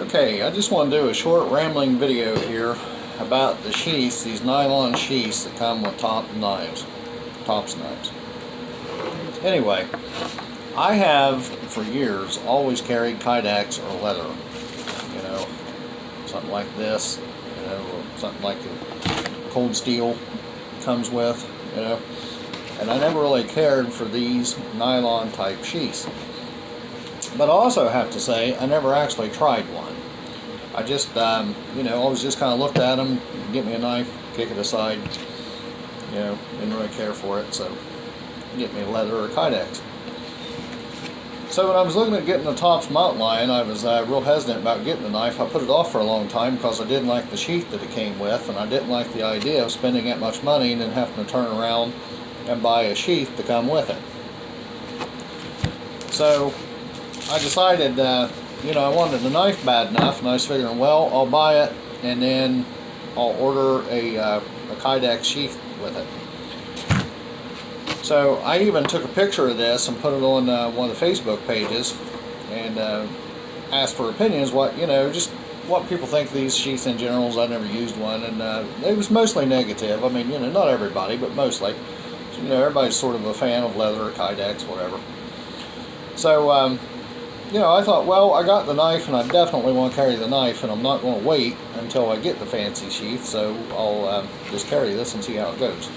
Okay, I just want to do a short rambling video here about the sheaths, these nylon sheaths that come with tops knives. Anyway, I have for years always carried Kydex or leather, you know, something like this, you know, or something like the cold steel comes with, you know, and I never really cared for these nylon type sheaths. But I also have to say, I never actually tried one. I just, you know, always just kind of looked at them, get me a knife, kick it aside, you know, didn't really care for it, so get me a leather or a Kydex. So when I was looking at getting the Tops mountain lion, I was real hesitant about getting the knife. I put it off for a long time because I didn't like the sheath that it came with, and I didn't like the idea of spending that much money and then having to turn around and buy a sheath to come with it. So I decided, you know, I wanted the knife bad enough, and I was figuring, well, I'll buy it, and then I'll order a Kydex sheath with it. So I even took a picture of this and put it on one of the Facebook pages, and asked for opinions, what, you know, just what people think of these sheaths in general. I never used one, and it was mostly negative. I mean, you know, not everybody, but mostly. So, you know, everybody's sort of a fan of leather or Kydex, whatever. So, you know, I thought, well, I got the knife, and I definitely want to carry the knife, and I'm not going to wait until I get the fancy sheath, so I'll just carry this and see how it goes.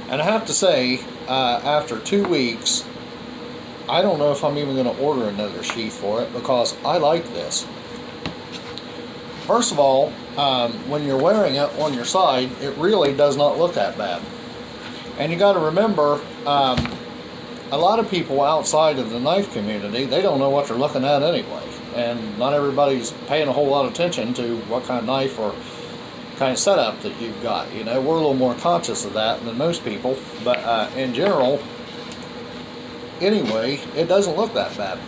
And I have to say, after 2 weeks, I don't know if I'm even going to order another sheath for it, because I like this. First of all, when you're wearing it on your side, it really does not look that bad. And you got to remember, a lot of people outside of the knife community, they don't know what they're looking at anyway, and not everybody's paying a whole lot of attention to what kind of knife or kind of setup that you've got. You know, we're a little more conscious of that than most people, but in general, anyway, it doesn't look that bad.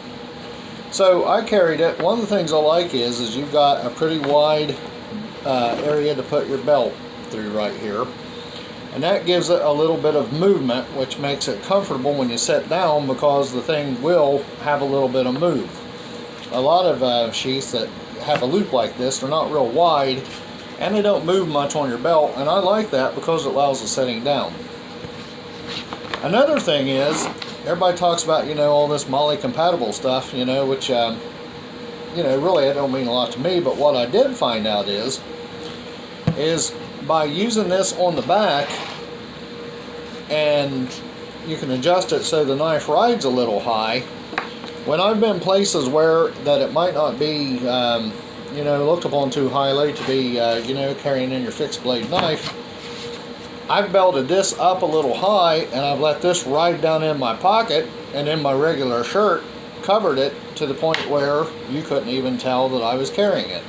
So I carried it. One of the things I like is you've got a pretty wide area to put your belt through right here. And that gives it a little bit of movement, which makes it comfortable when you sit down, because the thing will have a little bit of move. A lot of sheaths that have a loop like this, they're not real wide, and they don't move much on your belt, and I like that because it allows the sitting down. Another thing is, everybody talks about, you know, all this MOLLE compatible stuff, you know, which, you know, really it don't mean a lot to me, but what I did find out is by using this on the back, and you can adjust it so the knife rides a little high. When I've been places where that it might not be, you know, looked upon too highly to be, you know, carrying in your fixed blade knife, I've belted this up a little high, and I've let this ride down in my pocket, and in my regular shirt covered it to the point where you couldn't even tell that I was carrying it.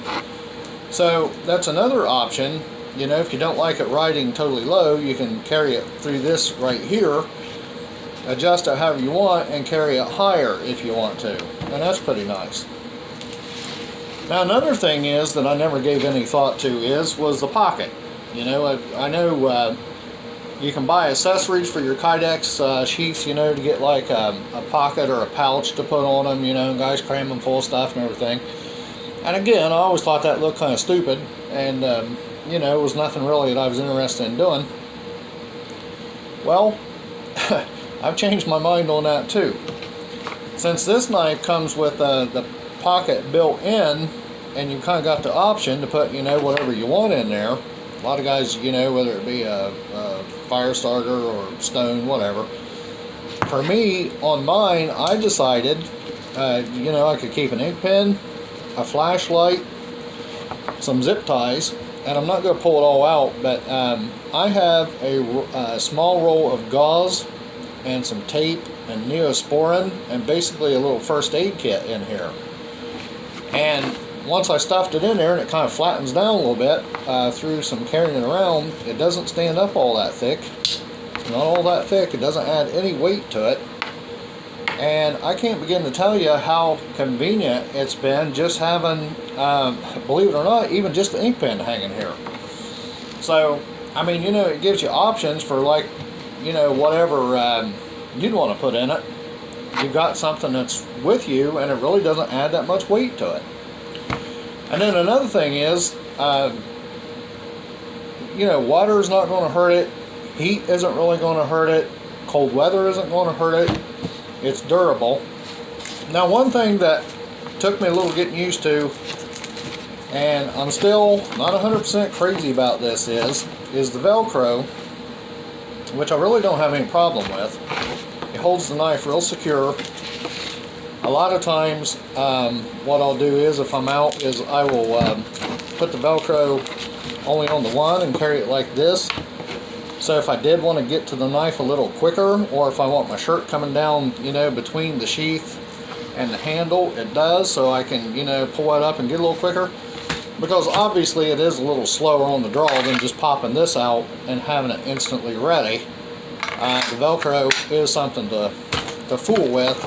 So that's another option. You know, if you don't like it riding totally low, you can carry it through this right here, adjust it however you want, and carry it higher if you want to. And that's pretty nice. Now another thing is that I never gave any thought to was the pocket. You know, I know you can buy accessories for your Kydex sheaths, you know, to get like a pocket or a pouch to put on them, you know, guys cram them full of stuff and everything. And again, I always thought that looked kind of stupid, and you know, it was nothing really that I was interested in doing. Well, I've changed my mind on that too. Since this knife comes with the pocket built in, and you kind of got the option to put, you know, whatever you want in there. A lot of guys, you know, whether it be a fire starter or stone, whatever. For me, on mine, I decided, you know, I could keep an ink pen, a flashlight, some zip ties, and I'm not going to pull it all out, but I have a small roll of gauze and some tape and Neosporin and basically a little first aid kit in here. And once I stuffed it in there, and it kind of flattens down a little bit through some carrying it around, it doesn't stand up all that thick. It's not all that thick. It doesn't add any weight to it. And I can't begin to tell you how convenient it's been just having, believe it or not, even just the ink pen hanging here. So, I mean, you know, it gives you options for, like, you know, whatever you'd want to put in it. You've got something that's with you, and it really doesn't add that much weight to it. And then another thing is, you know, water is not going to hurt it. Heat isn't really going to hurt it. Cold weather isn't going to hurt it. It's durable. Now, one thing that took me a little getting used to, and I'm still not 100% crazy about this, is the Velcro, which I really don't have any problem with. It holds the knife real secure. A lot of times, what I'll do is, if I'm out, is I will put the Velcro only on the one and carry it like this. So if I did want to get to the knife a little quicker, or if I want my shirt coming down, you know, between the sheath and the handle, it does, so I can, you know, pull it up and get a little quicker. Because obviously it is a little slower on the draw than just popping this out and having it instantly ready. The Velcro is something to fool with,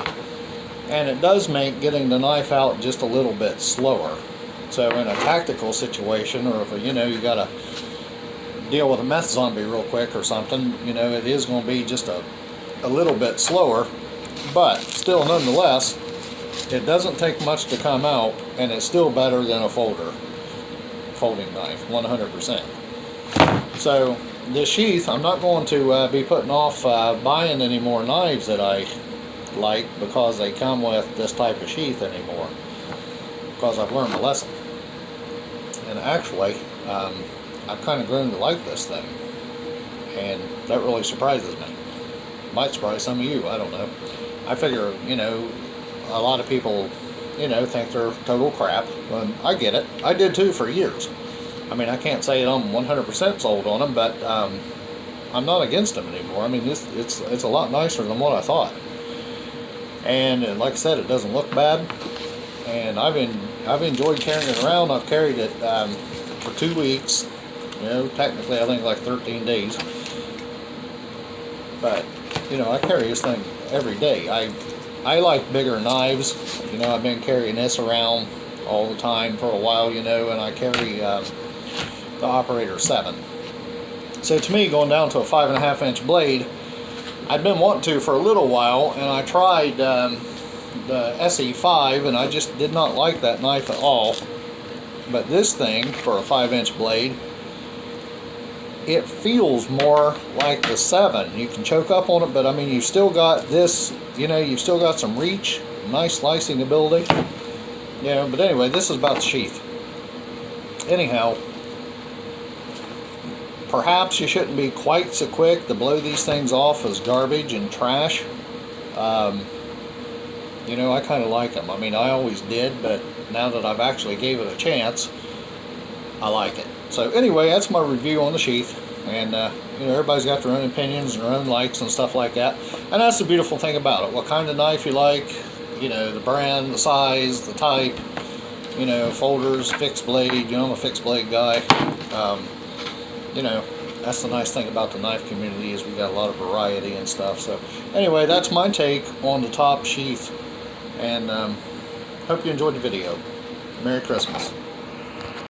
and it does make getting the knife out just a little bit slower. So in a tactical situation, or if, you know, you got to deal with a meth zombie real quick or something, you know, it is going to be just a little bit slower, but still, nonetheless, it doesn't take much to come out, and it's still better than a folding knife, 100%. So this sheath, I'm not going to be putting off buying any more knives that I like because they come with this type of sheath anymore, because I've learned a lesson. And actually, I've kind of grown to like this thing, and that really surprises me. Might surprise some of you, I don't know. I figure, you know, a lot of people, you know, think they're total crap. Well, I get it. I did too for years. I mean, I can't say I'm 100% sold on them, but I'm not against them anymore. I mean, it's a lot nicer than what I thought. And like I said, it doesn't look bad. And I've enjoyed carrying it around. I've carried it for 2 weeks. You know, technically I think like 13 days. But, you know, I carry this thing every day. I like bigger knives. You know, I've been carrying this around all the time for a while, you know, and I carry the Operator 7. So to me, going down to a 5.5 inch blade, I'd been wanting to for a little while, and I tried the SE5, and I just did not like that knife at all. But this thing, for a 5-inch blade, it feels more like the 7. You can choke up on it, but I mean, you've still got this, you know, you've still got some reach, nice slicing ability. You know, but anyway, this is about the sheath. Anyhow, perhaps you shouldn't be quite so quick to blow these things off as garbage and trash. You know, I kind of like them. I mean, I always did, but now that I've actually gave it a chance, I like it. So anyway, that's my review on the sheath. And, you know, everybody's got their own opinions and their own likes and stuff like that. And that's the beautiful thing about it. What kind of knife you like, you know, the brand, the size, the type, you know, folders, fixed blade. You know, I'm a fixed blade guy. You know, that's the nice thing about the knife community, is we got a lot of variety and stuff. So anyway, that's my take on the top sheath. And hope you enjoyed the video. Merry Christmas.